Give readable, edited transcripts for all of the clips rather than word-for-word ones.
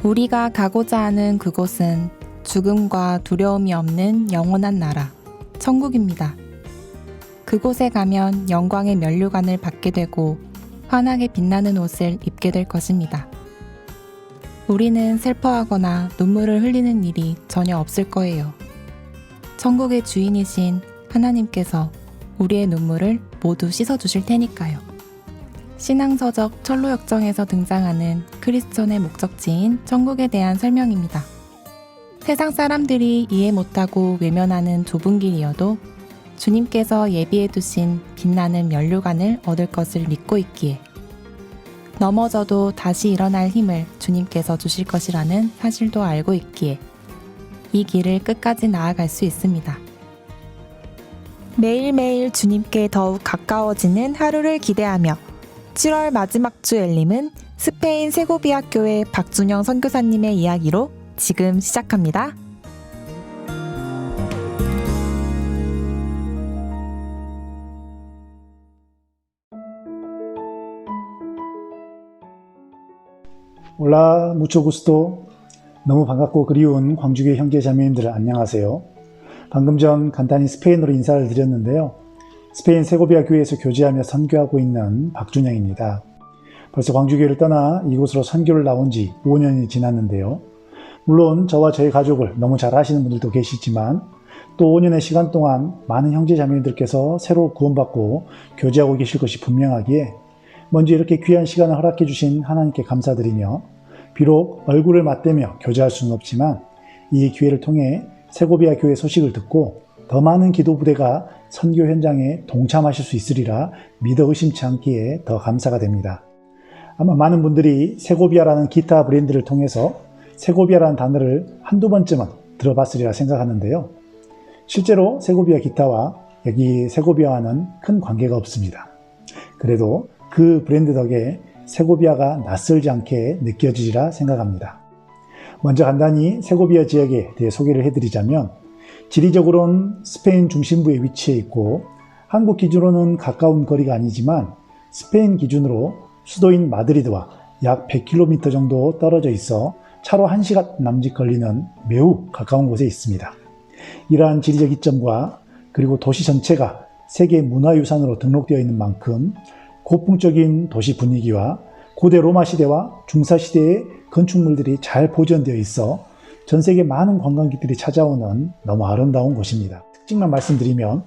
우리가 가고자 하는 그곳은 죽음과 두려움이 없는 영원한 나라, 천국입니다. 그곳에 가면 영광의 면류관을 받게 되고 환하게 빛나는 옷을 입게 될 것입니다. 우리는 슬퍼하거나 눈물을 흘리는 일이 전혀 없을 거예요. 천국의 주인이신 하나님께서 우리의 눈물을 모두 씻어주실 테니까요. 신앙서적 철로역정에서 등장하는 크리스천의 목적지인 천국에 대한 설명입니다. 세상 사람들이 이해 못하고 외면하는 좁은 길이어도 주님께서 예비해 두신 빛나는 면류관을 얻을 것을 믿고 있기에 넘어져도 다시 일어날 힘을 주님께서 주실 것이라는 사실도 알고 있기에 이 길을 끝까지 나아갈 수 있습니다. 매일매일 주님께 더욱 가까워지는 하루를 기대하며 7월 마지막 주 엘림은 스페인 세고비아 교회 박준영 선교사님의 이야기로 지금 시작합니다. 올라 무초 구스도. 너무 반갑고 그리운 광주교회 형제 자매님들 안녕하세요. 방금 전 간단히 스페인어로 인사를 드렸는데요. 스페인 세고비아 교회에서 교제하며 선교하고 있는 박준영입니다. 벌써 광주교회를 떠나 이곳으로 선교를 나온 지 5년이 지났는데요. 물론 저와 저희 가족을 너무 잘 아시는 분들도 계시지만 또 5년의 시간 동안 많은 형제 자매님들께서 새로 구원받고 교제하고 계실 것이 분명하기에 먼저 이렇게 귀한 시간을 허락해 주신 하나님께 감사드리며 비록 얼굴을 맞대며 교제할 수는 없지만 이 기회를 통해 세고비아 교회 소식을 듣고 더 많은 기도 부대가 선교 현장에 동참하실 수 있으리라 믿어 의심치 않기에 더 감사가 됩니다. 아마 많은 분들이 세고비아라는 기타 브랜드를 통해서 세고비아라는 단어를 한두 번쯤은 들어봤으리라 생각하는데요. 실제로 세고비아 기타와 여기 세고비아와는 큰 관계가 없습니다. 그래도 그 브랜드 덕에 세고비아가 낯설지 않게 느껴지리라 생각합니다. 먼저 간단히 세고비아 지역에 대해 소개를 해드리자면 지리적으로는 스페인 중심부에 위치해 있고 한국 기준으로는 가까운 거리가 아니지만 스페인 기준으로 수도인 마드리드와 약 100km 정도 떨어져 있어 차로 1시간 남짓 걸리는 매우 가까운 곳에 있습니다. 이러한 지리적 이점과 그리고 도시 전체가 세계 문화유산으로 등록되어 있는 만큼 고풍적인 도시 분위기와 고대 로마 시대와 중사 시대의 건축물들이 잘 보존되어 있어 전 세계 많은 관광객들이 찾아오는 너무 아름다운 곳입니다. 특징만 말씀드리면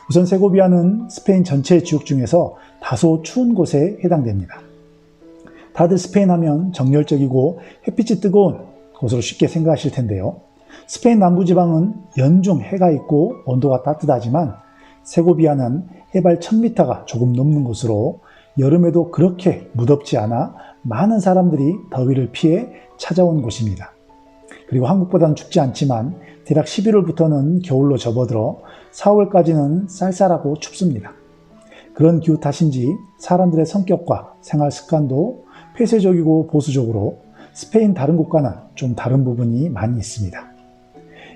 우선 세고비아는 스페인 전체 지역 중에서 다소 추운 곳에 해당됩니다. 다들 스페인 하면 정열적이고 햇빛이 뜨거운 곳으로 쉽게 생각하실 텐데요. 스페인 남부지방은 연중 해가 있고 온도가 따뜻하지만 세고비아는 해발 1000m가 조금 넘는 곳으로 여름에도 그렇게 무덥지 않아 많은 사람들이 더위를 피해 찾아온 곳입니다. 그리고 한국보다는 춥지 않지만 대략 11월부터는 겨울로 접어들어 4월까지는 쌀쌀하고 춥습니다. 그런 기후 탓인지 사람들의 성격과 생활 습관도 폐쇄적이고 보수적으로 스페인 다른 곳과는 좀 다른 부분이 많이 있습니다.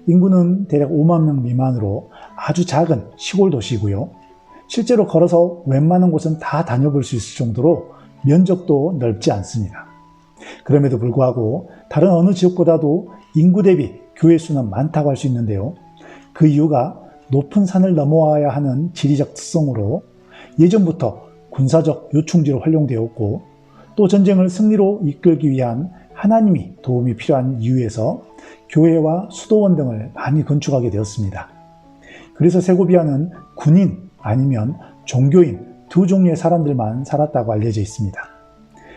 인구는 대략 5만 명 미만으로 아주 작은 시골 도시이고요. 실제로 걸어서 웬만한 곳은 다 다녀볼 수 있을 정도로 면적도 넓지 않습니다. 그럼에도 불구하고 다른 어느 지역보다도 인구 대비 교회 수는 많다고 할 수 있는데요. 그 이유가 높은 산을 넘어와야 하는 지리적 특성으로 예전부터 군사적 요충지로 활용되었고 또 전쟁을 승리로 이끌기 위한 하나님이 도움이 필요한 이유에서 교회와 수도원 등을 많이 건축하게 되었습니다. 그래서 세고비아는 군인 아니면 종교인 두 종류의 사람들만 살았다고 알려져 있습니다.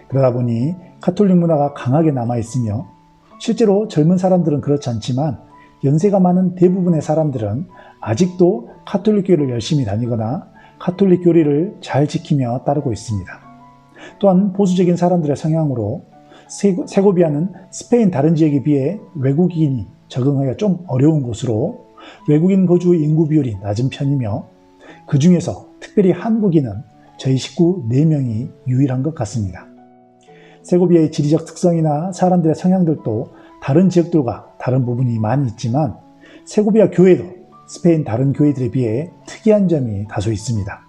그러다 보니 가톨릭 문화가 강하게 남아있으며 실제로 젊은 사람들은 그렇지 않지만 연세가 많은 대부분의 사람들은 아직도 가톨릭 교회를 열심히 다니거나 가톨릭 교리를 잘 지키며 따르고 있습니다. 또한 보수적인 사람들의 성향으로 세고비아는 스페인 다른 지역에 비해 외국인이 적응하기가 좀 어려운 곳으로 외국인 거주 인구 비율이 낮은 편이며 그 중에서 특별히 한국인은 저희 식구 4명이 유일한 것 같습니다. 세고비아의 지리적 특성이나 사람들의 성향들도 다른 지역들과 다른 부분이 많이 있지만 세고비아 교회도 스페인 다른 교회들에 비해 특이한 점이 다소 있습니다.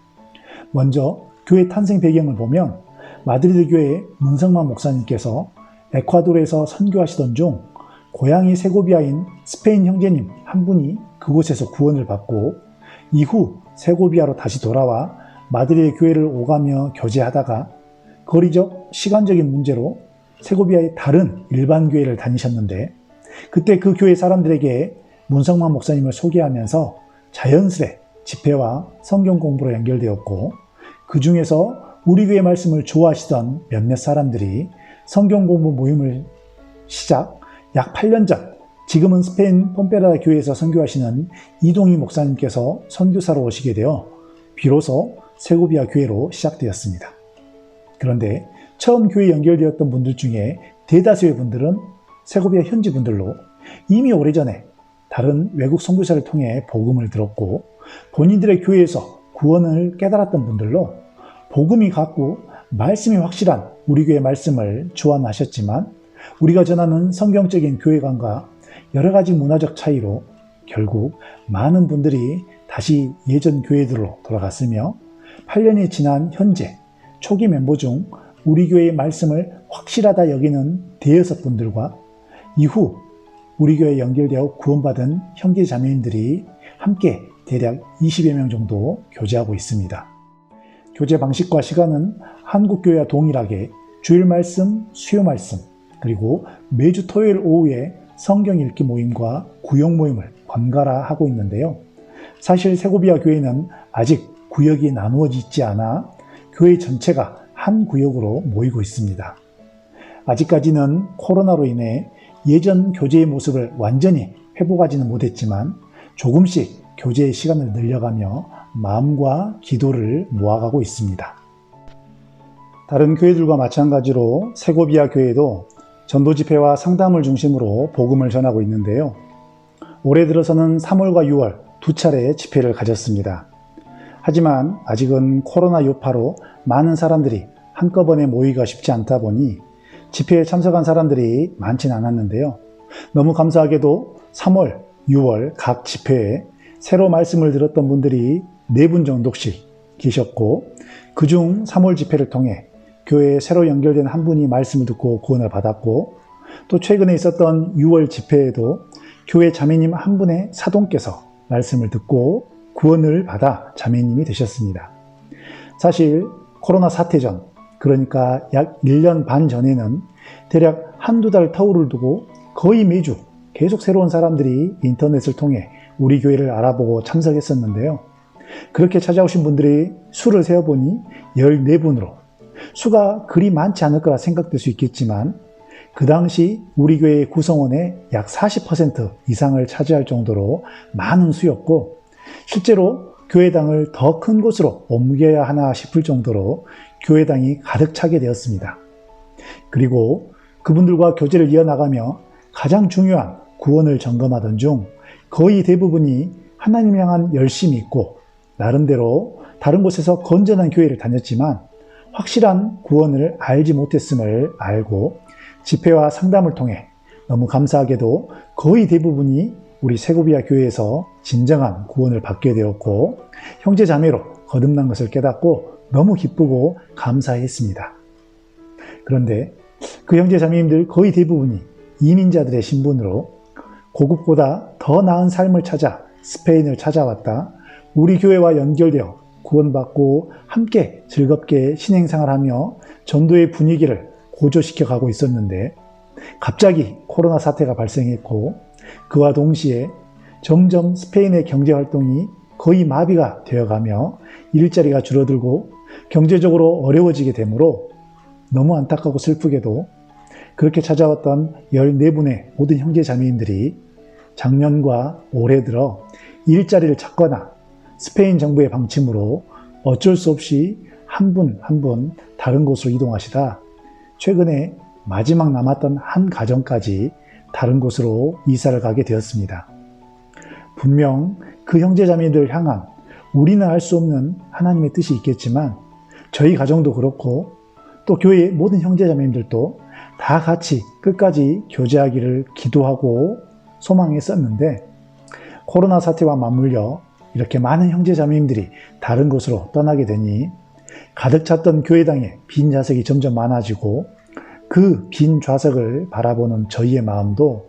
먼저 교회 탄생 배경을 보면 마드리드 교회 문성만 목사님께서 에콰도르에서 선교하시던 중 고향이 세고비아인 스페인 형제님 한 분이 그곳에서 구원을 받고 이후 세고비아로 다시 돌아와 마드리드 교회를 오가며 교제하다가 거리적, 시간적인 문제로 세고비아의 다른 일반 교회를 다니셨는데 그때 그 교회 사람들에게 문성만 목사님을 소개하면서 자연스레 집회와 성경 공부로 연결되었고 그 중에서 우리 교회 말씀을 좋아하시던 몇몇 사람들이 성경 공부 모임을 시작 약 8년 전 지금은 스페인 폼페라다 교회에서 선교하시는 이동희 목사님께서 선교사로 오시게 되어 비로소 세고비아 교회로 시작되었습니다. 그런데 처음 교회에 연결되었던 분들 중에 대다수의 분들은 세고비아 현지 분들로 이미 오래전에 다른 외국 선교사를 통해 복음을 들었고 본인들의 교회에서 구원을 깨달았던 분들로 복음이 같고 말씀이 확실한 우리 교회 말씀을 주안하셨지만 우리가 전하는 성경적인 교회관과 여러 가지 문화적 차이로 결국 많은 분들이 다시 예전 교회들로 돌아갔으며 8년이 지난 현재 초기 멤버 중 우리 교회의 말씀을 확실하다 여기는 대여섯 분들과 이후 우리 교회에 연결되어 구원받은 형제 자매님들이 함께 대략 20여 명 정도 교제하고 있습니다. 교제 방식과 시간은 한국교회와 동일하게 주일 말씀, 수요 말씀, 그리고 매주 토요일 오후에 성경 읽기 모임과 구역 모임을 번갈아 하고 있는데요. 사실 세고비아 교회는 아직 구역이 나누어지지 않아 교회 전체가 한 구역으로 모이고 있습니다. 아직까지는 코로나로 인해 예전 교제의 모습을 완전히 회복하지는 못했지만 조금씩 교제의 시간을 늘려가며 마음과 기도를 모아가고 있습니다. 다른 교회들과 마찬가지로 세고비아 교회도 전도 집회와 상담을 중심으로 복음을 전하고 있는데요. 올해 들어서는 3월과 6월 두 차례의 집회를 가졌습니다. 하지만 아직은 코로나 여파로 많은 사람들이 한꺼번에 모이기가 쉽지 않다 보니 집회에 참석한 사람들이 많지는 않았는데요. 너무 감사하게도 3월, 6월 각 집회에 새로 말씀을 들었던 분들이 4분 정도씩 계셨고 그중 3월 집회를 통해 교회에 새로 연결된 한 분이 말씀을 듣고 구원을 받았고 또 최근에 있었던 6월 집회에도 교회 자매님 한 분의 사돈께서 말씀을 듣고 구원을 받아 자매님이 되셨습니다. 사실 코로나 사태 전, 그러니까 약 1년 반 전에는 대략 한두 달 터울을 두고 거의 매주 계속 새로운 사람들이 인터넷을 통해 우리 교회를 알아보고 참석했었는데요. 그렇게 찾아오신 분들이 수를 세어보니 14분으로 수가 그리 많지 않을 거라 생각될 수 있겠지만 그 당시 우리 교회의 구성원의 약 40% 이상을 차지할 정도로 많은 수였고 실제로 교회당을 더 큰 곳으로 옮겨야 하나 싶을 정도로 교회당이 가득 차게 되었습니다. 그리고 그분들과 교제를 이어나가며 가장 중요한 구원을 점검하던 중 거의 대부분이 하나님 향한 열심이 있고 나름대로 다른 곳에서 건전한 교회를 다녔지만 확실한 구원을 알지 못했음을 알고 집회와 상담을 통해 너무 감사하게도 거의 대부분이 우리 세고비아 교회에서 진정한 구원을 받게 되었고 형제 자매로 거듭난 것을 깨닫고 너무 기쁘고 감사했습니다. 그런데 그 형제 자매님들 거의 대부분이 이민자들의 신분으로 고국보다 더 나은 삶을 찾아 스페인을 찾아왔다 우리 교회와 연결되어 구원받고 함께 즐겁게 신행생활하며 전도의 분위기를 고조시켜 가고 있었는데 갑자기 코로나 사태가 발생했고 그와 동시에 점점 스페인의 경제활동이 거의 마비가 되어가며 일자리가 줄어들고 경제적으로 어려워지게 되므로 너무 안타깝고 슬프게도 그렇게 찾아왔던 14분의 모든 형제 자매님들이 작년과 올해 들어 일자리를 찾거나 스페인 정부의 방침으로 어쩔 수 없이 한 분 한 분 다른 곳으로 이동하시다 최근에 마지막 남았던 한 가정까지 다른 곳으로 이사를 가게 되었습니다. 분명 그 형제자매들을 향한 우리는 알 수 없는 하나님의 뜻이 있겠지만 저희 가정도 그렇고 또 교회의 모든 형제자매님들도 다 같이 끝까지 교제하기를 기도하고 소망했었는데 코로나 사태와 맞물려 이렇게 많은 형제자매님들이 다른 곳으로 떠나게 되니 가득 찼던 교회당에 빈 좌석이 점점 많아지고 그 빈 좌석을 바라보는 저희의 마음도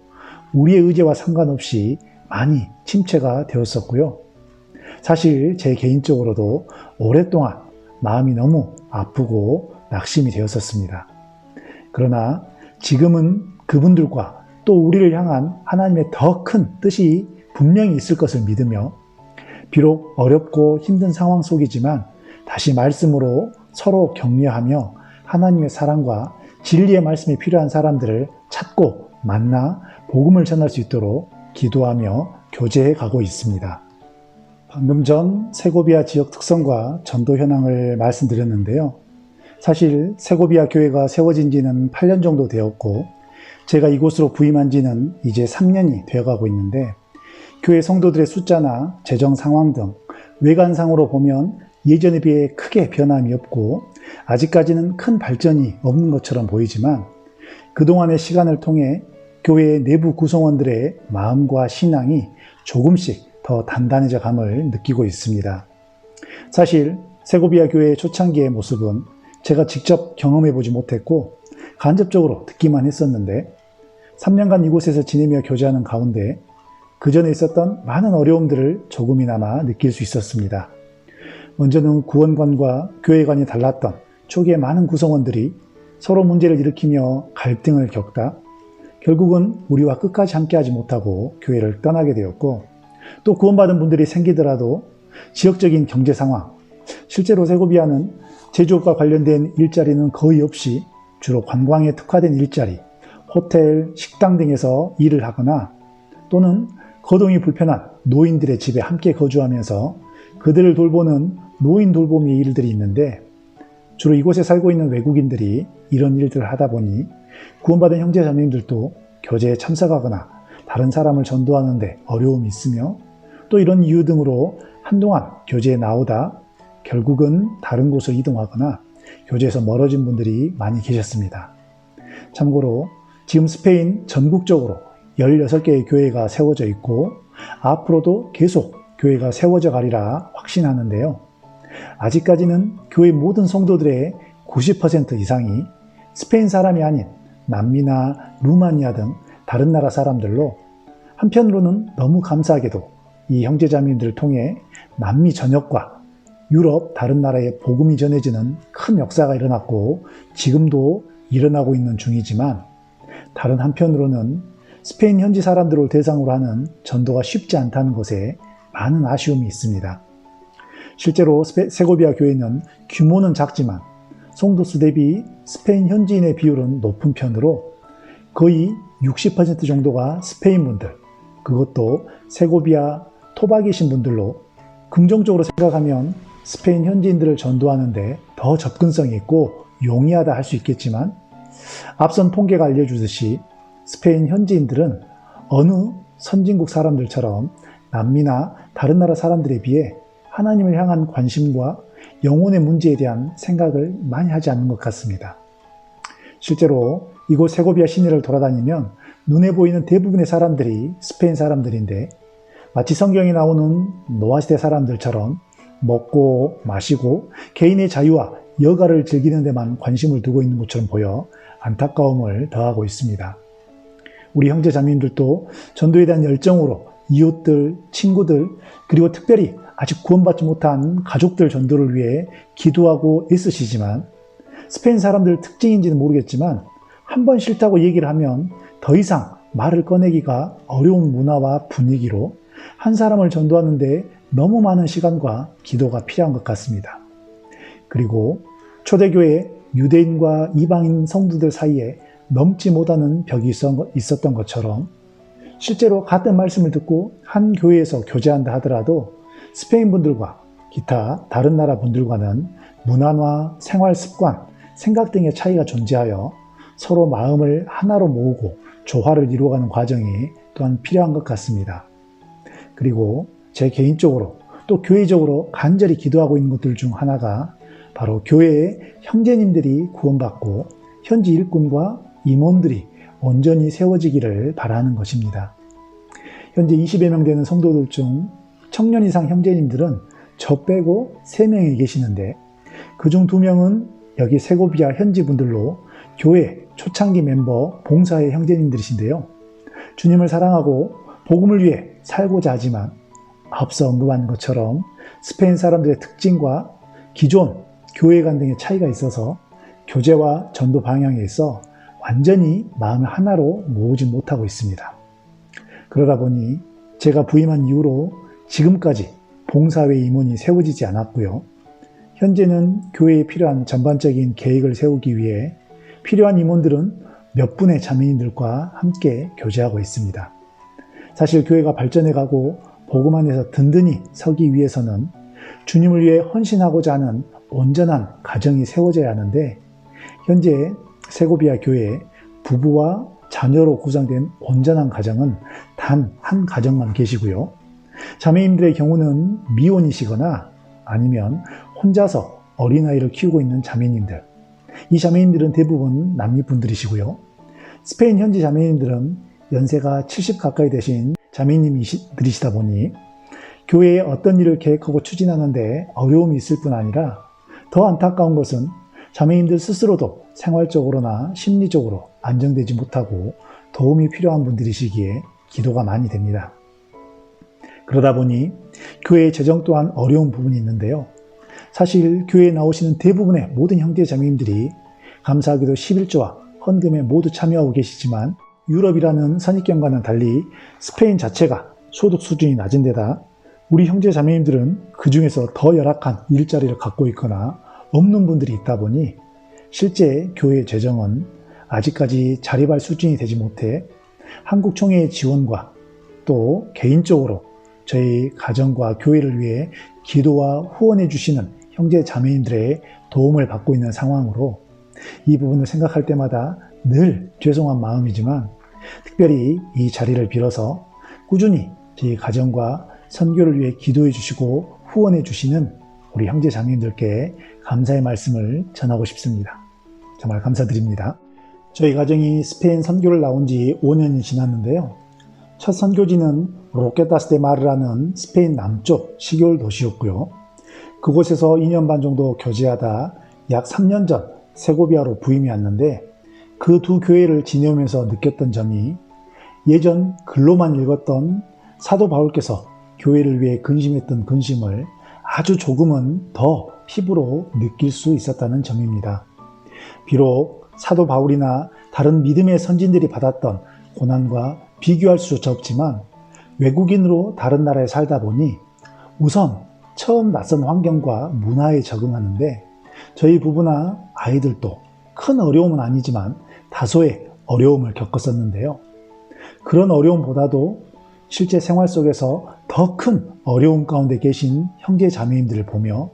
우리의 의지와 상관없이 많이 침체가 되었었고요. 사실 제 개인적으로도 오랫동안 마음이 너무 아프고 낙심이 되었었습니다. 그러나 지금은 그분들과 또 우리를 향한 하나님의 더 큰 뜻이 분명히 있을 것을 믿으며 비록 어렵고 힘든 상황 속이지만 다시 말씀으로 서로 격려하며 하나님의 사랑과 진리의 말씀이 필요한 사람들을 찾고 만나 복음을 전할 수 있도록 기도하며 교제해 가고 있습니다. 방금 전 세고비아 지역 특성과 전도 현황을 말씀드렸는데요. 사실 세고비아 교회가 세워진 지는 8년 정도 되었고 제가 이곳으로 부임한 지는 이제 3년이 되어가고 있는데 교회 성도들의 숫자나 재정 상황 등 외관상으로 보면 예전에 비해 크게 변함이 없고 아직까지는 큰 발전이 없는 것처럼 보이지만 그동안의 시간을 통해 교회의 내부 구성원들의 마음과 신앙이 조금씩 더 단단해져 감을 느끼고 있습니다. 사실 세고비아 교회의 초창기의 모습은 제가 직접 경험해 보지 못했고 간접적으로 듣기만 했었는데 3년간 이곳에서 지내며 교제하는 가운데 그 전에 있었던 많은 어려움들을 조금이나마 느낄 수 있었습니다. 먼저는 구원관과 교회관이 달랐던 초기의 많은 구성원들이 서로 문제를 일으키며 갈등을 겪다 결국은 우리와 끝까지 함께하지 못하고 교회를 떠나게 되었고 또 구원받은 분들이 생기더라도 지역적인 경제 상황, 실제로 세고비아는 제조업과 관련된 일자리는 거의 없이 주로 관광에 특화된 일자리, 호텔, 식당 등에서 일을 하거나 또는 거동이 불편한 노인들의 집에 함께 거주하면서 그들을 돌보는 노인 돌보미 일들이 있는데 주로 이곳에 살고 있는 외국인들이 이런 일들을 하다 보니 구원받은 형제 자매님들도 교제에 참석하거나 다른 사람을 전도하는데 어려움이 있으며 또 이런 이유 등으로 한동안 교제에 나오다 결국은 다른 곳으로 이동하거나 교제에서 멀어진 분들이 많이 계셨습니다. 참고로 지금 스페인 전국적으로 16개의 교회가 세워져 있고 앞으로도 계속 교회가 세워져 가리라 확신하는데요. 아직까지는 교회 모든 성도들의 90% 이상이 스페인 사람이 아닌 남미나 루마니아 등 다른 나라 사람들로 한편으로는 너무 감사하게도 이 형제자매님들을 통해 남미 전역과 유럽 다른 나라에 복음이 전해지는 큰 역사가 일어났고 지금도 일어나고 있는 중이지만 다른 한편으로는 스페인 현지 사람들을 대상으로 하는 전도가 쉽지 않다는 것에 많은 아쉬움이 있습니다. 실제로 세고비아 교회는 규모는 작지만 성도수 대비 스페인 현지인의 비율은 높은 편으로 거의 60% 정도가 스페인 분들, 그것도 세고비아 토박이신 분들로 긍정적으로 생각하면 스페인 현지인들을 전도하는데 더 접근성이 있고 용이하다 할 수 있겠지만 앞선 통계가 알려주듯이 스페인 현지인들은 어느 선진국 사람들처럼 남미나 다른 나라 사람들에 비해 하나님을 향한 관심과 영혼의 문제에 대한 생각을 많이 하지 않는 것 같습니다. 실제로 이곳 세고비아 시내를 돌아다니면 눈에 보이는 대부분의 사람들이 스페인 사람들인데 마치 성경에 나오는 노아시대 사람들처럼 먹고 마시고 개인의 자유와 여가를 즐기는 데만 관심을 두고 있는 것처럼 보여 안타까움을 더하고 있습니다. 우리 형제 자매님들도 전도에 대한 열정으로 이웃들, 친구들, 그리고 특별히 아직 구원받지 못한 가족들 전도를 위해 기도하고 애쓰시지만 스페인 사람들 특징인지는 모르겠지만 한 번 싫다고 얘기를 하면 더 이상 말을 꺼내기가 어려운 문화와 분위기로 한 사람을 전도하는데 너무 많은 시간과 기도가 필요한 것 같습니다. 그리고 초대교회 유대인과 이방인 성도들 사이에 넘지 못하는 벽이 있었던 것처럼 실제로 같은 말씀을 듣고 한 교회에서 교제한다 하더라도 스페인 분들과 기타 다른 나라 분들과는 문화나 생활 습관, 생각 등의 차이가 존재하여 서로 마음을 하나로 모으고 조화를 이루어가는 과정이 또한 필요한 것 같습니다. 그리고 제 개인적으로 또 교회적으로 간절히 기도하고 있는 것들 중 하나가 바로 교회의 형제님들이 구원받고 현지 일꾼과 임원들이 온전히 세워지기를 바라는 것입니다. 현재 20여 명 되는 성도들 중 청년 이상 형제님들은 저 빼고 3명이 계시는데 그중 2명은 여기 세고비아 현지 분들로 교회 초창기 멤버 봉사의 형제님들이신데요. 주님을 사랑하고 복음을 위해 살고자 하지만 앞서 언급한 것처럼 스페인 사람들의 특징과 기존 교회관 등의 차이가 있어서 교제와 전도 방향에 있어 완전히 마음을 하나로 모으지 못하고 있습니다. 그러다 보니 제가 부임한 이후로 지금까지 봉사회 임원이 세워지지 않았고요. 현재는 교회에 필요한 전반적인 계획을 세우기 위해 필요한 임원들은 몇 분의 자매님들과 함께 교제하고 있습니다. 사실 교회가 발전해가고 복음 안에서 든든히 서기 위해서는 주님을 위해 헌신하고자 하는 온전한 가정이 세워져야 하는데 현재 세고비아 교회에 부부와 자녀로 구성된 온전한 가정은 단 한 가정만 계시고요. 자매님들의 경우는 미혼이시거나 아니면 혼자서 어린아이를 키우고 있는 자매님들. 이 자매님들은 대부분 남미분들이시고요. 스페인 현지 자매님들은 연세가 70 가까이 되신 자매님들이시다 보니 교회에 어떤 일을 계획하고 추진하는데 어려움이 있을 뿐 아니라 더 안타까운 것은 자매님들 스스로도 생활적으로나 심리적으로 안정되지 못하고 도움이 필요한 분들이시기에 기도가 많이 됩니다. 그러다 보니 교회의 재정 또한 어려운 부분이 있는데요. 사실 교회에 나오시는 대부분의 모든 형제 자매님들이 감사하게도 11조와 헌금에 모두 참여하고 계시지만 유럽이라는 선입견과는 달리 스페인 자체가 소득 수준이 낮은 데다 우리 형제 자매님들은 그 중에서 더 열악한 일자리를 갖고 있거나 없는 분들이 있다 보니 실제 교회의 재정은 아직까지 자립할 수준이 되지 못해 한국총회의 지원과 또 개인적으로 저희 가정과 교회를 위해 기도와 후원해 주시는 형제 자매님들의 도움을 받고 있는 상황으로 이 부분을 생각할 때마다 늘 죄송한 마음이지만 특별히 이 자리를 빌어서 꾸준히 저희 가정과 선교를 위해 기도해 주시고 후원해 주시는 우리 형제 자매님들께 감사의 말씀을 전하고 싶습니다. 정말 감사드립니다. 저희 가정이 스페인 선교를 나온 지 5년이 지났는데요. 첫 선교지는 로케타스 데 마르라는 스페인 남쪽 시골 도시였고요. 그곳에서 2년 반 정도 교제하다 약 3년 전 세고비아로 부임이 왔는데 그 두 교회를 지내오면서 느꼈던 점이 예전 글로만 읽었던 사도 바울께서 교회를 위해 근심했던 근심을 아주 조금은 더 피부로 느낄 수 있었다는 점입니다. 비록 사도 바울이나 다른 믿음의 선진들이 받았던 고난과 비교할 수조차 없지만 외국인으로 다른 나라에 살다 보니 우선 처음 낯선 환경과 문화에 적응하는데 저희 부부나 아이들도 큰 어려움은 아니지만 다소의 어려움을 겪었었는데요. 그런 어려움보다도 실제 생활 속에서 더 큰 어려움 가운데 계신 형제 자매님들을 보며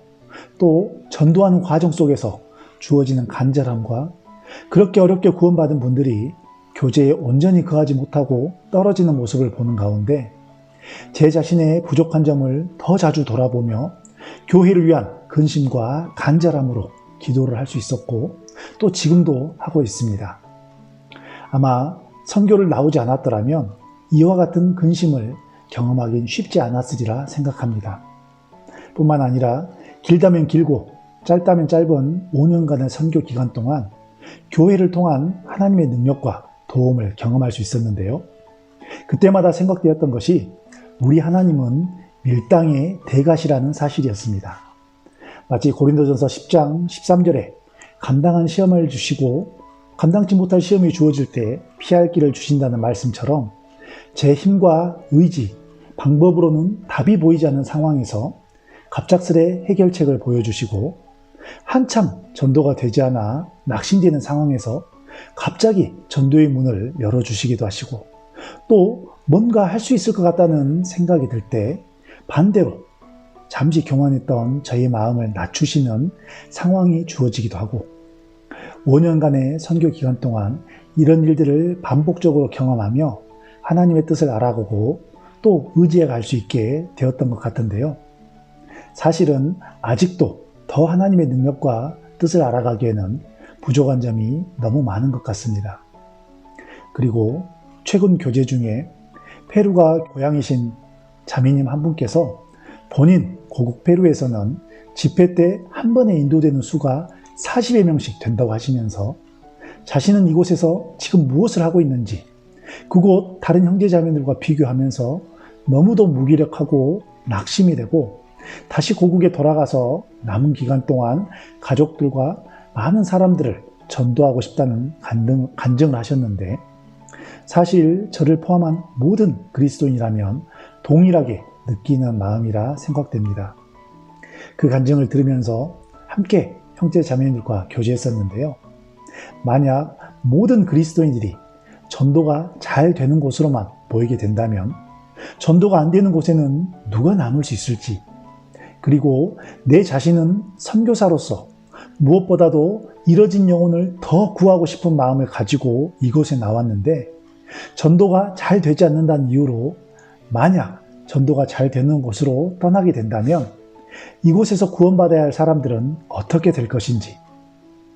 또 전도하는 과정 속에서 주어지는 간절함과 그렇게 어렵게 구원받은 분들이 교제에 온전히 거하지 못하고 떨어지는 모습을 보는 가운데 제 자신의 부족한 점을 더 자주 돌아보며 교회를 위한 근심과 간절함으로 기도를 할 수 있었고 또 지금도 하고 있습니다. 아마 선교를 나오지 않았더라면 이와 같은 근심을 경험하긴 쉽지 않았으리라 생각합니다. 뿐만 아니라 길다면 길고 짧다면 짧은 5년간의 선교 기간 동안 교회를 통한 하나님의 능력과 도움을 경험할 수 있었는데요. 그때마다 생각되었던 것이 우리 하나님은 밀당의 대가시라는 사실이었습니다. 마치 고린도전서 10장 13절에 감당한 시험을 주시고 감당치 못할 시험이 주어질 때 피할 길을 주신다는 말씀처럼 제 힘과 의지, 방법으로는 답이 보이지 않는 상황에서 갑작스레 해결책을 보여주시고 한참 전도가 되지 않아 낙심되는 상황에서 갑자기 전도의 문을 열어주시기도 하시고 또 뭔가 할 수 있을 것 같다는 생각이 들 때 반대로 잠시 교만했던 저의 마음을 낮추시는 상황이 주어지기도 하고 5년간의 선교 기간 동안 이런 일들을 반복적으로 경험하며 하나님의 뜻을 알아보고 또 의지해 갈 수 있게 되었던 것 같은데요. 사실은 아직도 더 하나님의 능력과 뜻을 알아가기에는 부족한 점이 너무 많은 것 같습니다. 그리고 최근 교제 중에 페루가 고향이신 자매님 한 분께서 본인 고국 페루에서는 집회 때 한 번에 인도되는 수가 40여 명씩 된다고 하시면서 자신은 이곳에서 지금 무엇을 하고 있는지, 그곳 다른 형제자매들과 비교하면서 너무도 무기력하고 낙심이 되고 다시 고국에 돌아가서 남은 기간 동안 가족들과 많은 사람들을 전도하고 싶다는 간증을 하셨는데, 사실 저를 포함한 모든 그리스도인이라면 동일하게 느끼는 마음이라 생각됩니다. 그 간증을 들으면서 함께 형제 자매님들과 교제했었는데요. 만약 모든 그리스도인들이 전도가 잘 되는 곳으로만 모이게 된다면 전도가 안 되는 곳에는 누가 남을 수 있을지, 그리고 내 자신은 선교사로서 무엇보다도 잃어진 영혼을 더 구하고 싶은 마음을 가지고 이곳에 나왔는데 전도가 잘 되지 않는다는 이유로 만약 전도가 잘 되는 곳으로 떠나게 된다면 이곳에서 구원받아야 할 사람들은 어떻게 될 것인지,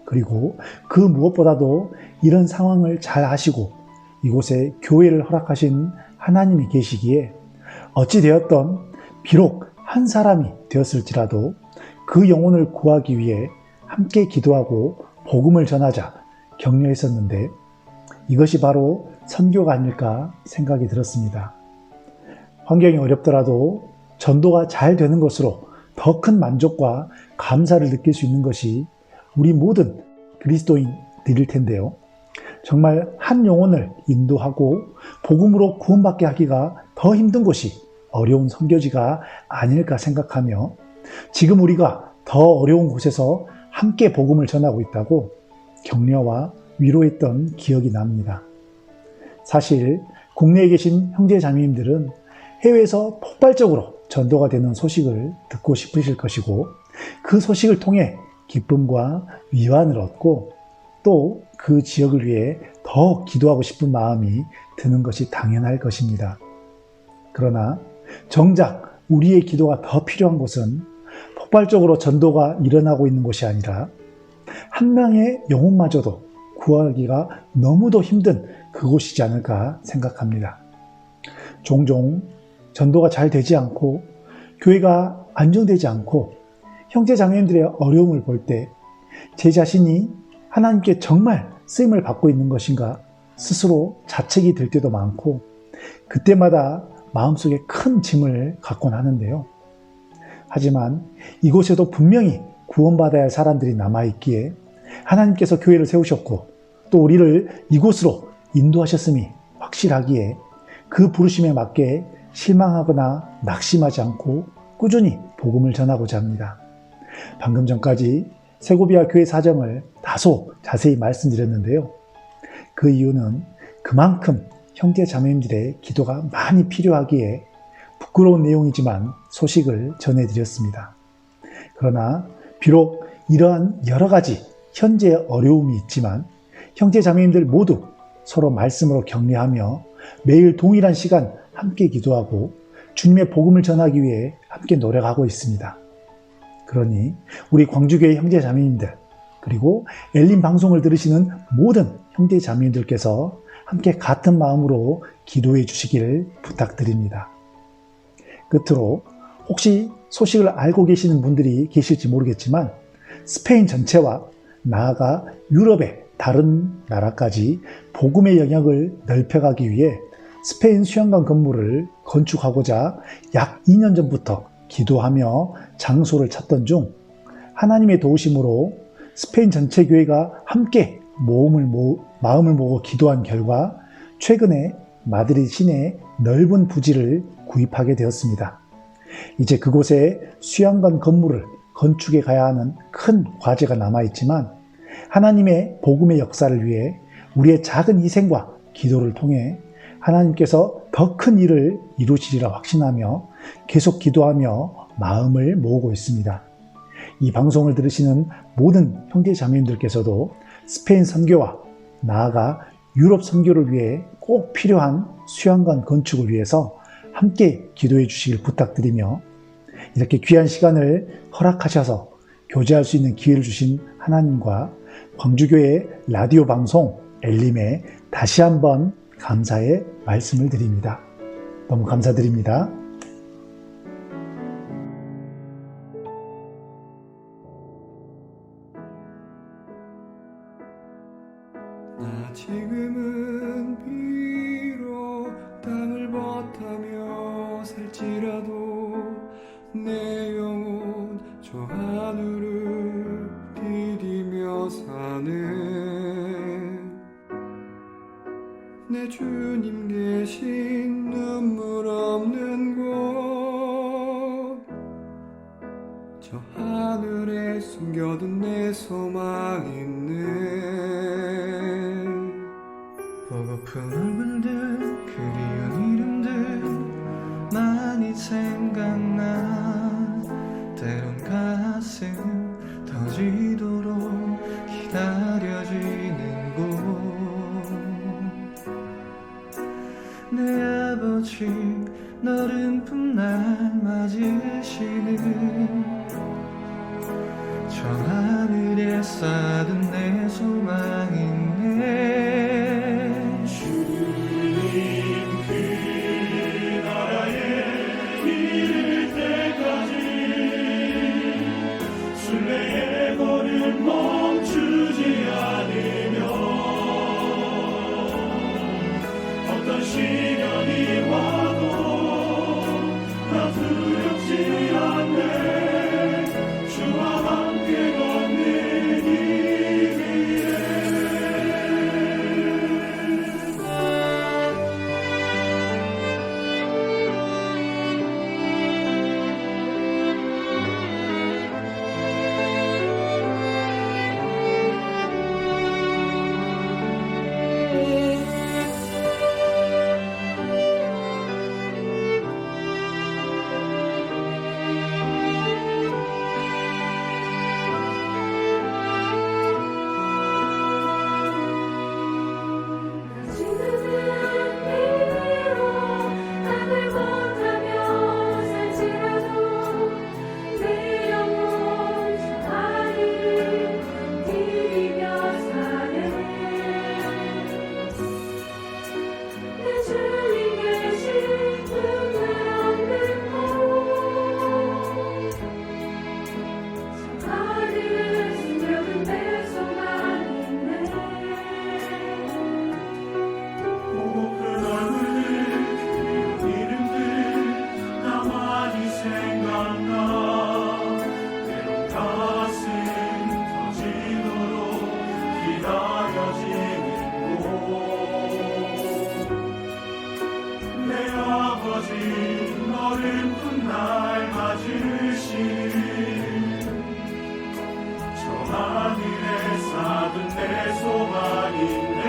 그리고 그 무엇보다도 이런 상황을 잘 아시고 이곳에 교회를 허락하신 하나님이 계시기에 어찌되었던 비록 한 사람이 되었을지라도 그 영혼을 구하기 위해 함께 기도하고 복음을 전하자 격려했었는데, 이것이 바로 선교가 아닐까 생각이 들었습니다. 환경이 어렵더라도 전도가 잘 되는 것으로 더 큰 만족과 감사를 느낄 수 있는 것이 우리 모든 그리스도인들일 텐데요. 정말 한 영혼을 인도하고 복음으로 구원받게 하기가 더 힘든 곳이 어려운 선교지가 아닐까 생각하며 지금 우리가 더 어려운 곳에서 함께 복음을 전하고 있다고 격려와 위로했던 기억이 납니다. 사실 국내에 계신 형제 자매님들은 해외에서 폭발적으로 전도가 되는 소식을 듣고 싶으실 것이고 그 소식을 통해 기쁨과 위안을 얻고 또 그 지역을 위해 더 기도하고 싶은 마음이 드는 것이 당연할 것입니다. 그러나 정작 우리의 기도가 더 필요한 곳은 폭발적으로 전도가 일어나고 있는 곳이 아니라 한 명의 영혼마저도 구하기가 너무도 힘든 그곳이지 않을까 생각합니다. 종종 전도가 잘 되지 않고 교회가 안정되지 않고 형제 자매님들의 어려움을 볼 때 제 자신이 하나님께 정말 쓰임을 받고 있는 것인가 스스로 자책이 들 때도 많고 그때마다 마음속에 큰 짐을 갖곤 하는데요. 하지만 이곳에도 분명히 구원받아야 할 사람들이 남아있기에 하나님께서 교회를 세우셨고 또 우리를 이곳으로 인도하셨음이 확실하기에 그 부르심에 맞게 실망하거나 낙심하지 않고 꾸준히 복음을 전하고자 합니다. 방금 전까지 세고비아 교회 사정을 다소 자세히 말씀드렸는데요. 그 이유는 그만큼 형제 자매님들의 기도가 많이 필요하기에 부끄러운 내용이지만 소식을 전해드렸습니다. 그러나 비록 이러한 여러 가지 현재의 어려움이 있지만 형제 자매님들 모두 서로 말씀으로 격려하며 매일 동일한 시간 함께 기도하고 주님의 복음을 전하기 위해 함께 노력하고 있습니다. 그러니 우리 광주교회 형제 자매님들 그리고 엘림 방송을 들으시는 모든 형제 자매님들께서 함께 같은 마음으로 기도해 주시기를 부탁드립니다. 끝으로 혹시 소식을 알고 계시는 분들이 계실지 모르겠지만 스페인 전체와 나아가 유럽의 다른 나라까지 복음의 영역을 넓혀가기 위해 스페인 수양관 건물을 건축하고자 약 2년 전부터 기도하며 장소를 찾던 중 하나님의 도우심으로 스페인 전체 교회가 함께 마음을 모으고 기도한 결과 최근에 마드리드 시내에 넓은 부지를 구입하게 되었습니다. 이제 그곳에 수양관 건물을 건축해 가야 하는 큰 과제가 남아있지만 하나님의 복음의 역사를 위해 우리의 작은 희생과 기도를 통해 하나님께서 더 큰 일을 이루시리라 확신하며 계속 기도하며 마음을 모으고 있습니다. 이 방송을 들으시는 모든 형제 자매님들께서도 스페인 선교와 나아가 유럽 선교를 위해 꼭 필요한 수양관 건축을 위해서 함께 기도해 주시길 부탁드리며 이렇게 귀한 시간을 허락하셔서 교제할 수 있는 기회를 주신 하나님과 광주교회 라디오 방송 엘림에 다시 한번 감사의 말씀을 드립니다. 너무 감사드립니다. 못하며 살지라도 내 영혼 저 하늘을 디디며 사네. 내 주님 계신 눈물 없는 곳, 저 하늘에 숨겨둔 내 소망 있네. 보고픈 얼굴들, 그리운 이름들 많이 생각나. 때론 가슴 터지도록 기다려지는 곳, 내 아버지 너른 풋날 맞으시는 저 하늘에 쌓은 내 소망 있네. 주님 그 나라에 이를 때까지 순례의 걸음 멈추지 않으며 어떤 시련이 와도 나 두렵지 않네. 주와 함께 걷는 이 길에 너른 풋날 맞으시는 저 하늘에 쌓은 내 소망 있네.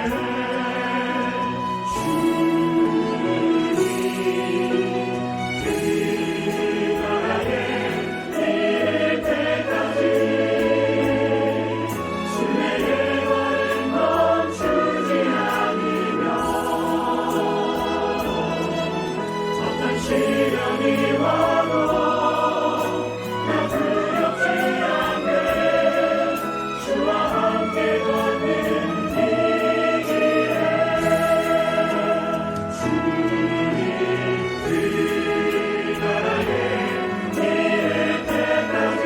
주님 그 나라에 이를 때까지 순례의 걸음 멈추지 않으며 어떤 시련이 와도 나 두렵지 않네. 주와 함께 걷는 이 길에 주님 그 나라에 이를 때까지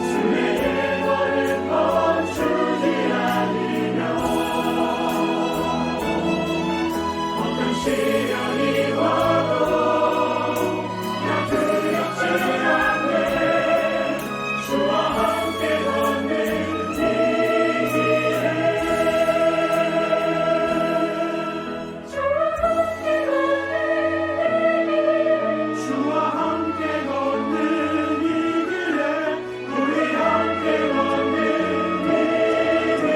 순례의 걸음 멈추지 않으며 어떤 시련이 와도 나 두렵지 않네. 주와 함께 걷는 이 길에 주와 함께 걷는 이 길에 우리 함께 걷는 이 길에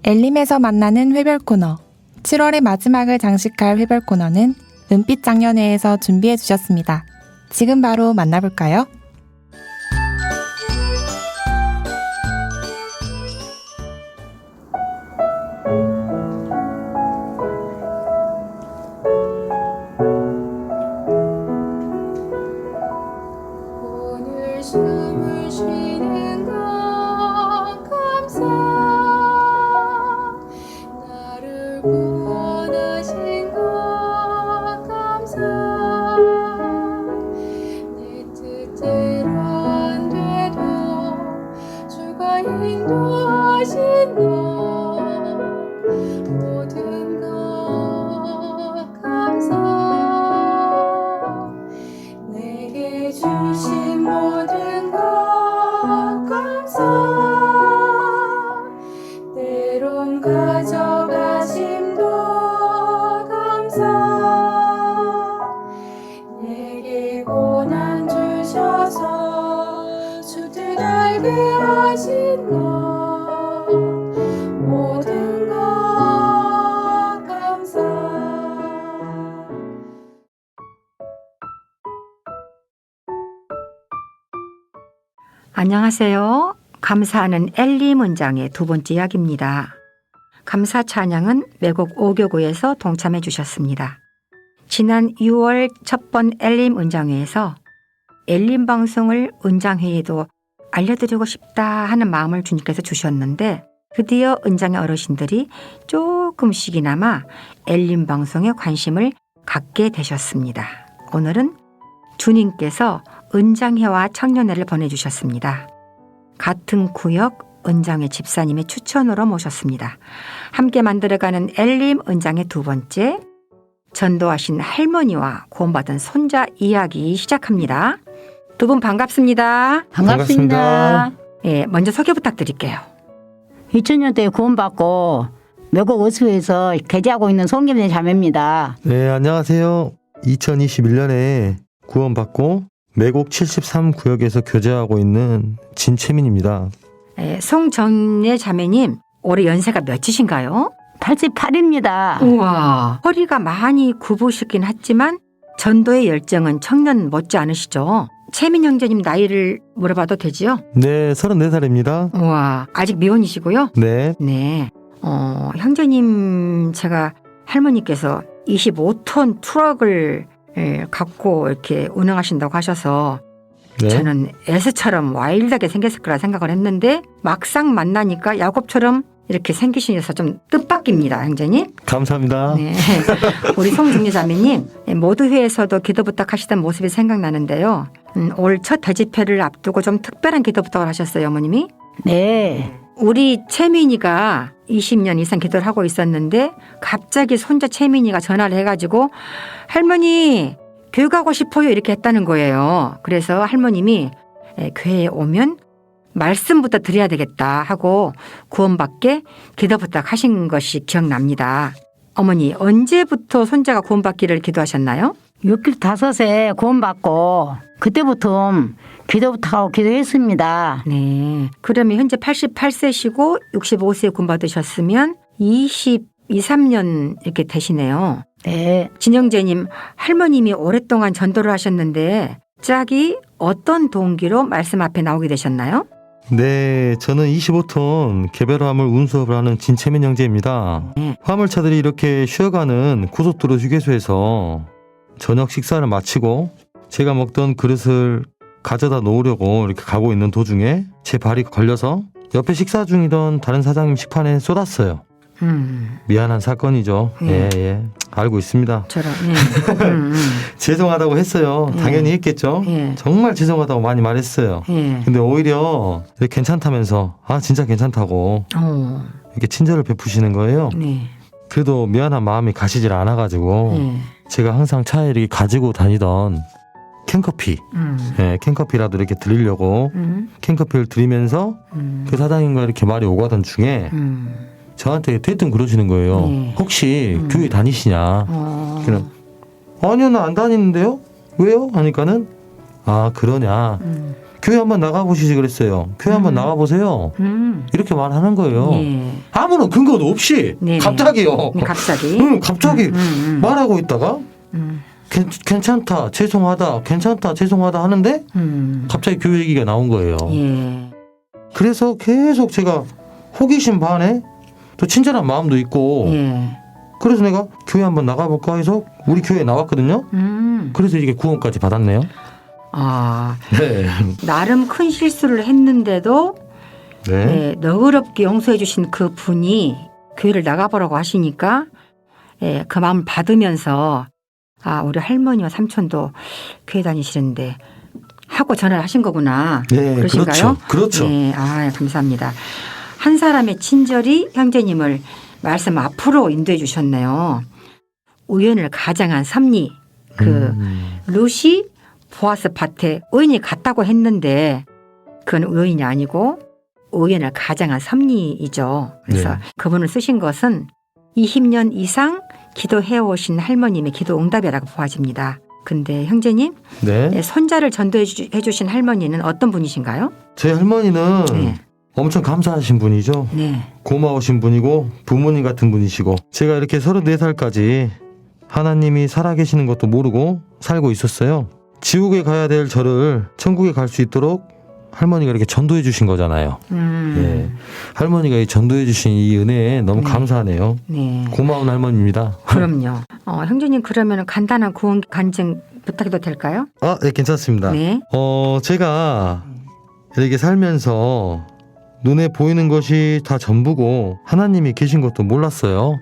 엘림에서 만나는 회별 코너. 7월의 마지막을 장식할 회별 코너는 은빛 장년회에서 준비해 주셨습니다. 지금 바로 만나볼까요? 하신 것 모든 것 감사 내게 주신 모든 것 감사 때론 가져가심도 감사 내게 고난 주셔서 주들 알게 하신 것 모든 것 감사 안녕하세요. 감사하는 엘리 문장의 두 번째 이야기입니다. 감사 찬양은 매곡 5교구에서 동참해 주셨습니다. 지난 6월 첫 번 엘림 은장회에서 엘림 방송을 은장회에도 알려드리고 싶다 하는 마음을 주님께서 주셨는데 드디어 은장의 어르신들이 조금씩이나마 엘림 방송에 관심을 갖게 되셨습니다. 오늘은 주님께서 은장회와 청년회를 보내주셨습니다. 같은 구역 은장회 집사님의 추천으로 모셨습니다. 함께 만들어가는 엘림 은장회 두 번째 전도하신 할머니와 구원받은 손자 이야기 시작합니다. 두 분 반갑습니다. 반갑습니다. 예, 먼저 소개 부탁드릴게요. 2000년도에 구원받고 매곡 어수에서 개제하고 있는 송김내 자매입니다. 네, 안녕하세요. 2021년에 구원받고 매곡 73구역에서 교제하고 있는 진채민입니다. 예, 송정예 자매님 올해 연세가 몇이신가요? 88입니다. 우와, 허리가 많이 굽으시긴 했지만 전도의 열정은 청년 못지 않으시죠? 채민 형제님 나이를 물어봐도 되지요? 네, 34살입니다. 우와, 아직 미혼이시고요? 네, 네. 형제님, 제가 할머니께서 25톤 트럭을 갖고 이렇게 운행하신다고 하셔서 네. 저는 에스처럼 와일드하게 생겼을 거라 생각을 했는데 막상 만나니까 야곱처럼 이렇게 생기셔서 좀 뜻밖입니다, 형제님. 감사합니다. 네. 우리 송중리 자매님, 모두회에서도 기도 부탁하시던 모습이 생각나는데요. 올 첫 대집회를 앞두고 좀 특별한 기도 부탁을 하셨어요, 어머님이. 네. 우리 채민이가 20년 이상 기도를 하고 있었는데 갑자기 손자 채민이가 전화를 해가지고 할머니 교회 가고 싶어요 이렇게 했다는 거예요. 그래서 할머님이 교회에 오면 말씀부터 드려야 되겠다 하고 구원받게 기도 부탁하신 것이 기억납니다. 어머니 언제부터 손자가 구원받기를 기도하셨나요? 6길 5에 구원받고 그때부터 기도 부탁하고 기도했습니다. 네. 그러면 현재 88세시고 65세에 구원받으셨으면 23년 이렇게 되시네요. 네. 진영재님, 할머님이 오랫동안 전도를 하셨는데 짝이 어떤 동기로 말씀 앞에 나오게 되셨나요? 네, 저는 25톤 개별 화물 운수업을 하는 진채민 형제입니다. 네. 화물차들이 이렇게 쉬어가는 고속도로 휴게소에서 저녁 식사를 마치고 제가 먹던 그릇을 가져다 놓으려고 이렇게 가고 있는 도중에 제 발이 걸려서 옆에 식사 중이던 다른 사장님 식판에 쏟았어요. 미안한 사건이죠. 예. 예. 알고 있습니다. 저런. 죄송하다고 했어요. 당연히 했겠죠. 예. 정말 죄송하다고 많이 말했어요. 예. 근데 오히려 이렇게 괜찮다면서 진짜 괜찮다고 이렇게 친절을 베푸시는 거예요. 네. 그래도 미안한 마음이 가시질 않아가지고 예. 제가 항상 차에 이렇게 가지고 다니던 캔커피, 캔커피라도 이렇게 드리려고 캔커피를 드리면서 그 사장님과 이렇게 말이 오가던 중에 저한테 대뜸 그러시는 거예요. 네. 혹시 교회 다니시냐? 그냥 아니요, 나 안 다니는데요. 왜요? 하니까는 그러냐? 교회 한번 나가보시지 그랬어요. 교회 한번 나가보세요. 이렇게 말하는 거예요. 예. 아무런 근거도 없이 네네. 갑자기요. 갑자기. 갑자기 말하고 있다가 괜찮다, 죄송하다, 괜찮다, 죄송하다 하는데 갑자기 교회 얘기가 나온 거예요. 예. 그래서 계속 제가 호기심 반에 또 친절한 마음도 있고 예. 그래서 내가 교회 한번 나가볼까 해서 우리 교회에 나왔거든요. 그래서 이게 구원까지 받았네요. 네. 나름 큰 실수를 했는데도 네. 너그럽게 용서해 주신 그 분이 교회를 나가보라고 하시니까 그 마음을 받으면서 우리 할머니와 삼촌도 교회 다니시는데 하고 전화를 하신 거구나. 네, 그러신가요? 그렇죠. 네, 감사합니다. 한 사람의 친절이 형제님을 말씀 앞으로 인도해 주셨네요. 우연을 가장한 섭리. 루시 보아스 밭에 의인이 갔다고 했는데 그건 우연이 아니고 우연을 가장한 섭리이죠. 그래서 네. 그분을 쓰신 것은 20년 이상 기도해 오신 할머님의 기도 응답이라고 보아집니다. 근데 형제님, 네. 손자를 전도해 주신 할머니는 어떤 분이신가요? 저희 할머니는 네. 엄청 감사하신 분이죠. 네. 고마우신 분이고 부모님 같은 분이시고 제가 이렇게 34살까지 하나님이 살아계시는 것도 모르고 살고 있었어요. 지옥에 가야 될 저를 천국에 갈 수 있도록 할머니가 이렇게 전도해 주신 거잖아요. 예. 할머니가 이 전도해 주신 이 은혜에 너무 네. 감사하네요. 네. 고마운 할머니입니다. 그럼요. 형제님 그러면 간단한 구원 간증 부탁해도 될까요? 아, 네, 괜찮습니다. 네. 제가 이렇게 살면서 눈에 보이는 것이 다 전부고 하나님이 계신 것도 몰랐어요.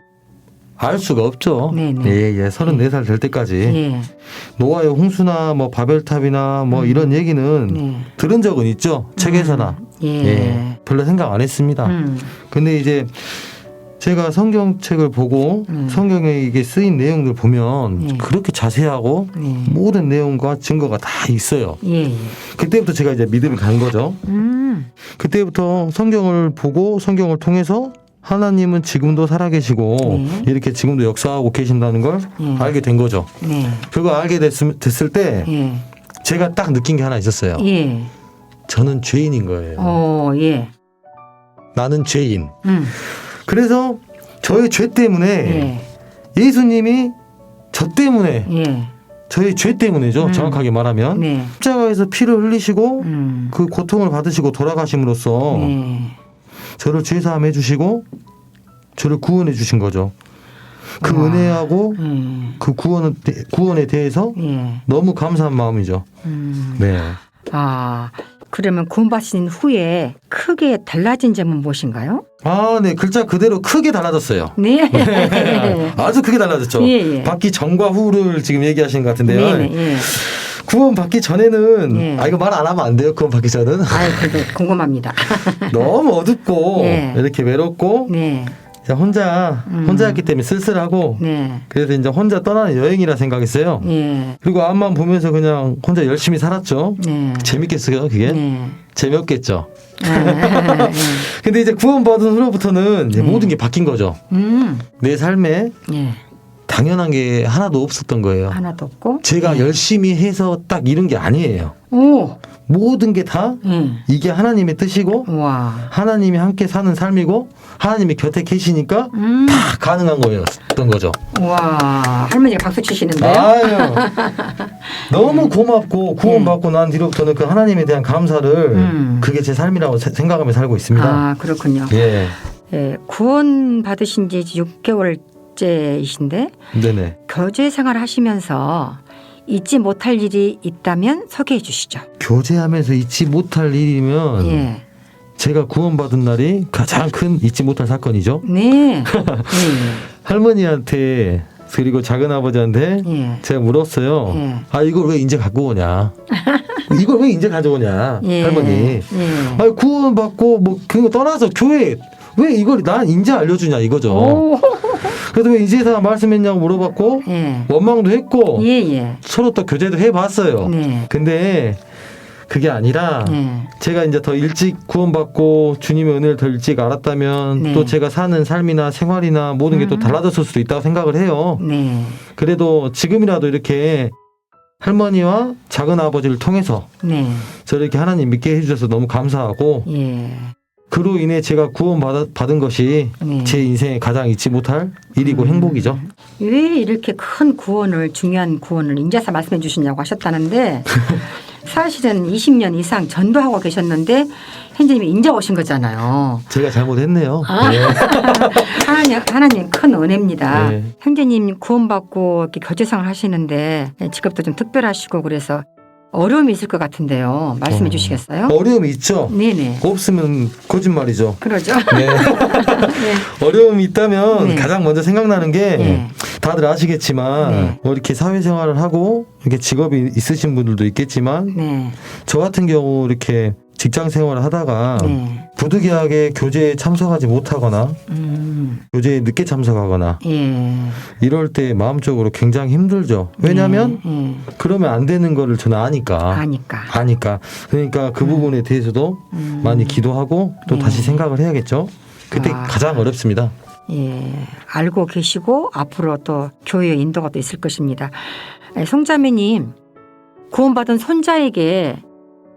알 수가 없죠. 네네. 예, 34살 될 때까지. 예. 노아의 홍수나 뭐 바벨탑이나 뭐 이런 얘기는 네. 들은 적은 있죠. 책에서나. 예. 예. 별로 생각 안 했습니다. 근데 이제 제가 성경책을 보고 성경에 이게 쓰인 내용들 보면 예. 그렇게 자세하고 네. 모든 내용과 증거가 다 있어요. 예. 그때부터 제가 이제 믿음이 간 거죠. 그때부터 성경을 보고 성경을 통해서 하나님은 지금도 살아계시고 네. 이렇게 지금도 역사하고 계신다는 걸 예. 알게 된 거죠. 네. 그거 알게 됐을 때 예. 제가 딱 느낀 게 하나 있었어요. 예. 저는 죄인인 거예요. 예. 나는 죄인. 그래서 저의 죄 때문에 예. 예수님이 저 때문에 예. 저의 죄 때문에죠. 정확하게 말하면 네. 십자가에서 피를 흘리시고 그 고통을 받으시고 돌아가심으로써 네. 저를 죄사함 해주시고 저를 구원해 주신 거죠. 그 와. 은혜하고 그 구원에 대해서 예. 너무 감사한 마음이죠. 네. 그러면 구원받으신 후에 크게 달라진 점은 무엇인가요? 네. 글자 그대로 크게 달라졌어요. 네. 아주 크게 달라졌죠. 예. 받기 전과 후를 지금 얘기하시는 것 같은데요. 네. 예. 구원 받기 전에는 예. 이거 말 안 하면 안 돼요. 구원 받기 전은 그래도 궁금합니다. 너무 어둡고 예. 이렇게 외롭고 네. 혼자였기 때문에 쓸쓸하고 네. 그래서 이제 혼자 떠나는 여행이라 생각했어요. 예. 그리고 앞만 보면서 그냥 혼자 열심히 살았죠. 네. 재밌겠어요, 그게? 네. 재미없겠죠. 근데 이제 구원받은 후로부터는 이제 모든 게 바뀐 거죠. 내 삶에 예. 당연한 게 하나도 없었던 거예요. 하나도 없고. 제가 열심히 해서 딱 이룬 게 아니에요. 오. 모든 게 다 이게 하나님의 뜻이고 와. 하나님이 함께 사는 삶이고 하나님이 곁에 계시니까 다 가능한 거였던 거죠. 와. 할머니가 박수 치시는데요? 아유, 너무 고맙고 구원받고 난 뒤로부터는 그 하나님에 대한 감사를 그게 제 삶이라고 생각하며 살고 있습니다. 그렇군요. 예, 예. 구원 받으신 지 6개월째이신데 네네. 교제 생활을 하시면서 잊지 못할 일이 있다면 소개해 주시죠. 교제하면서 잊지 못할 일이면 예. 제가 구원받은 날이 가장 큰 잊지 못할 사건이죠. 네. 할머니한테 그리고 작은 아버지한테 예. 제가 물었어요. 예. 이걸 왜 이제 갖고 오냐? 이걸 왜 이제 가져오냐? 예. 할머니. 예. 구원받고 뭐 그거 떠나서 교회 왜 이걸 난 이제 알려주냐 이거죠. 오. 그래도 왜 이제서 말씀했냐고 물어봤고 예. 원망도 했고 예. 서로 또 교제도 해봤어요. 네. 근데 그게 아니라 예. 제가 이제 더 일찍 구원받고 주님의 은혜를 더 일찍 알았다면 네. 또 제가 사는 삶이나 생활이나 모든 게 또 달라졌을 수도 있다고 생각을 해요. 네. 그래도 지금이라도 이렇게 할머니와 작은 아버지를 통해서 네. 저를 이렇게 하나님 믿게 해주셔서 너무 감사하고 예. 그로 인해 제가 구원받은 것이 네. 제 인생에 가장 잊지 못할 일이고 행복이죠. 왜 이렇게 큰 구원을 중요한 구원을 인자사 말씀해 주시냐고 하셨다는데 사실은 20년 이상 전도하고 계셨는데 현재님이 인자 오신 거잖아요. 제가 잘못했네요. 네. 하나님 큰 은혜입니다. 네. 형제님 구원받고 이렇게 교제생활 하시는데 직업도 좀 특별하시고 그래서 어려움이 있을 것 같은데요. 말씀해 주시겠어요? 어려움이 있죠. 네네. 없으면 거짓말이죠. 그러죠. 네. 어려움이 있다면 네. 가장 먼저 생각나는 게 네. 다들 아시겠지만 네. 뭐 이렇게 사회생활을 하고 이렇게 직업이 있으신 분들도 있겠지만 네. 저 같은 경우 이렇게 직장 생활을 하다가 네. 부득이하게 교제에 참석하지 못하거나 교제에 늦게 참석하거나 예. 이럴 때 마음적으로 굉장히 힘들죠. 왜냐하면 예. 그러면 안 되는 거를 저는 아니까. 아니까. 그러니까 그 부분에 대해서도 많이 기도하고 또 네. 다시 생각을 해야겠죠. 그때 아. 가장 어렵습니다. 예. 알고 계시고 앞으로 또 교회 인도가 또 있을 것입니다. 송자매님, 구원받은 손자에게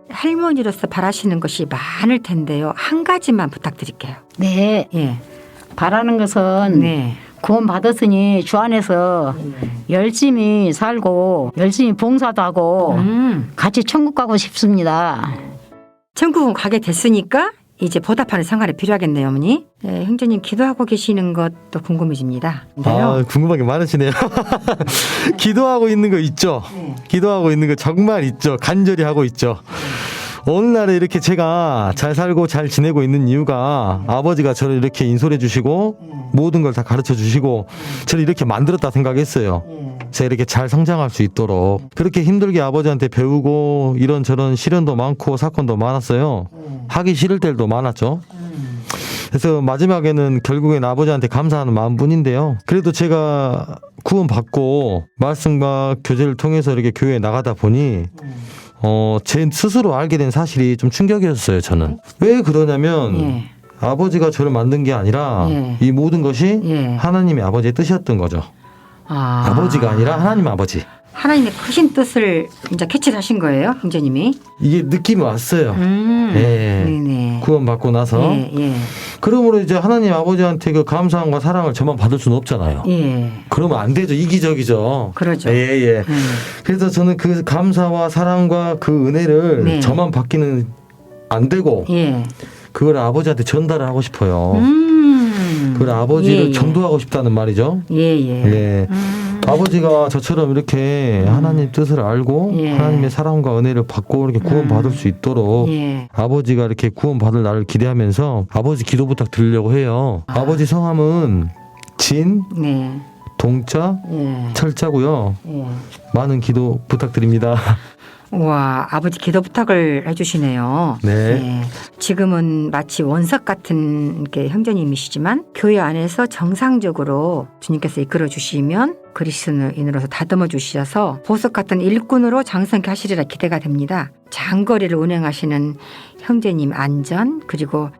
할머니로서 바라시는 것이 많을 텐데요. 한 가지만 부탁드릴게요. 네. 예. 바라는 것은 네. 구원 받았으니 주 안에서 열심히 살고 열심히 봉사도 하고 같이 천국 가고 싶습니다. 천국은 가게 됐으니까 이제 보답하는 생활이 필요하겠네요, 어머니. 네, 형제님 기도하고 계시는 것도 궁금해집니다. 아, 궁금한 게 많으시네요. 기도하고 있는 거 있죠. 기도하고 있는 거 정말 있죠. 간절히 하고 있죠. 오늘날에 이렇게 제가 잘 살고 잘 지내고 있는 이유가 아버지가 저를 이렇게 인솔해 주시고 모든 걸 다 가르쳐 주시고 저를 이렇게 만들었다 생각했어요. 제가 이렇게 잘 성장할 수 있도록. 그렇게 힘들게 아버지한테 배우고 이런저런 시련도 많고 사건도 많았어요. 하기 싫을 때도 많았죠. 그래서 마지막에는 결국엔 아버지한테 감사하는 마음뿐인데요. 그래도 제가 구원받고 말씀과 교제를 통해서 이렇게 교회에 나가다 보니 제 스스로 알게 된 사실이 좀 충격이었어요, 저는. 왜 그러냐면 예. 아버지가 저를 만든 게 아니라 예. 이 모든 것이 예. 하나님의 아버지의 뜻이었던 거죠. 아버지가 아니라 하나님 아버지. 하나님의 크신 뜻을 이제 캐치하신 거예요, 형제님이. 이게 느낌이 왔어요. 예. 네네. 구원받고 나서. 예, 예. 그러므로 이제 하나님 아버지한테 그 감사함과 사랑을 저만 받을 수는 없잖아요. 예. 그러면 안 되죠. 이기적이죠. 그러죠. 예, 예. 그래서 저는 그 감사와 사랑과 그 은혜를 네. 저만 받기는 안 되고 예. 그걸 아버지한테 전달을 하고 싶어요. 그걸 아버지를 예, 예. 전도하고 싶다는 말이죠. 예, 예. 예. 아버지가 저처럼 이렇게 하나님 뜻을 알고 예. 하나님의 사랑과 은혜를 받고 이렇게 구원받을 수 있도록 예. 아버지가 이렇게 구원받을 날을 기대하면서 아버지 기도 부탁드리려고 해요. 아버지 성함은 진, 네. 동자, 예. 철자고요. 예. 많은 기도 부탁드립니다. 와, 아버지 기도 부탁을 해주시네요. 네. 예. 지금은 마치 원석 같은 이렇게 형제님이시지만 교회 안에서 정상적으로 주님께서 이끌어 주시면 그리스도인으로서 다듬어 주셔서 보석 같은 일꾼으로 장성케 하시리라 기대가 됩니다. 장거리를 운행하시는 형제님 안전 그리고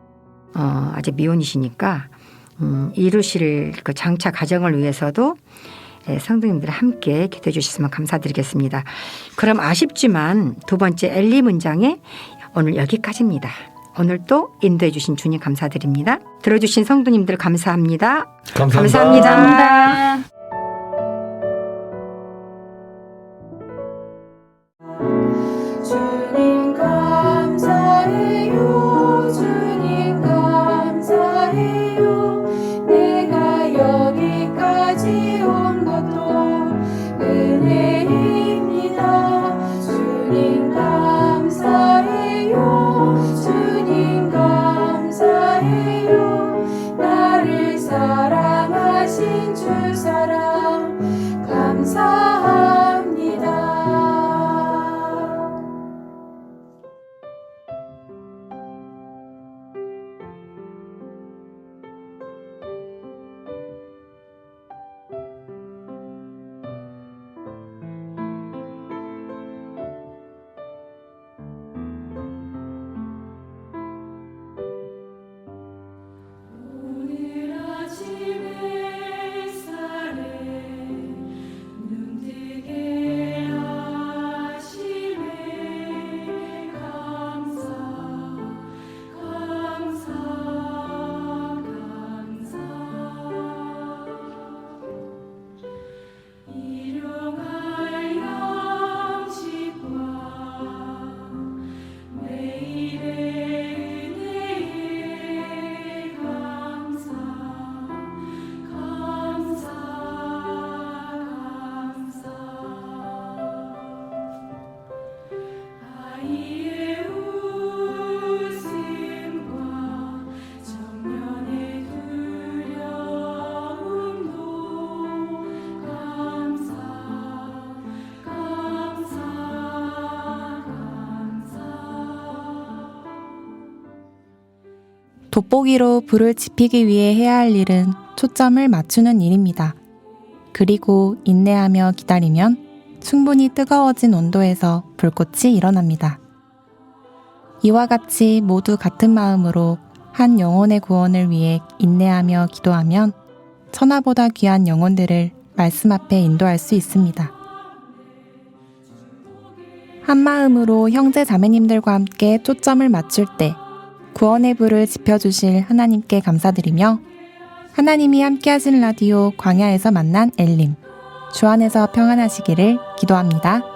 아직 미혼이시니까 이루실 그 장차 가정을 위해서도 성도님들 함께 기도해 주셨으면 감사드리겠습니다. 그럼 아쉽지만 두 번째 엘리 문장에 오늘 여기까지입니다. 오늘 또 인도해 주신 주님 감사드립니다. 들어주신 성도님들 감사합니다. 감사합니다. 주님 감사해요. 주님 감사해요. 내가 여기까지 온 것도 은혜입니다. 주님 감사해요. 주님 감사해요. 나를 사랑하신 주 사랑 돋보기로 불을 지피기 위해 해야 할 일은 초점을 맞추는 일입니다. 그리고 인내하며 기다리면 충분히 뜨거워진 온도에서 불꽃이 일어납니다. 이와 같이 모두 같은 마음으로 한 영혼의 구원을 위해 인내하며 기도하면 천하보다 귀한 영혼들을 말씀 앞에 인도할 수 있습니다. 한 마음으로 형제 자매님들과 함께 초점을 맞출 때 구원의 불을 지펴주실 하나님께 감사드리며 하나님이 함께하신 라디오 광야에서 만난 엘림 주 안에서 평안하시기를 기도합니다.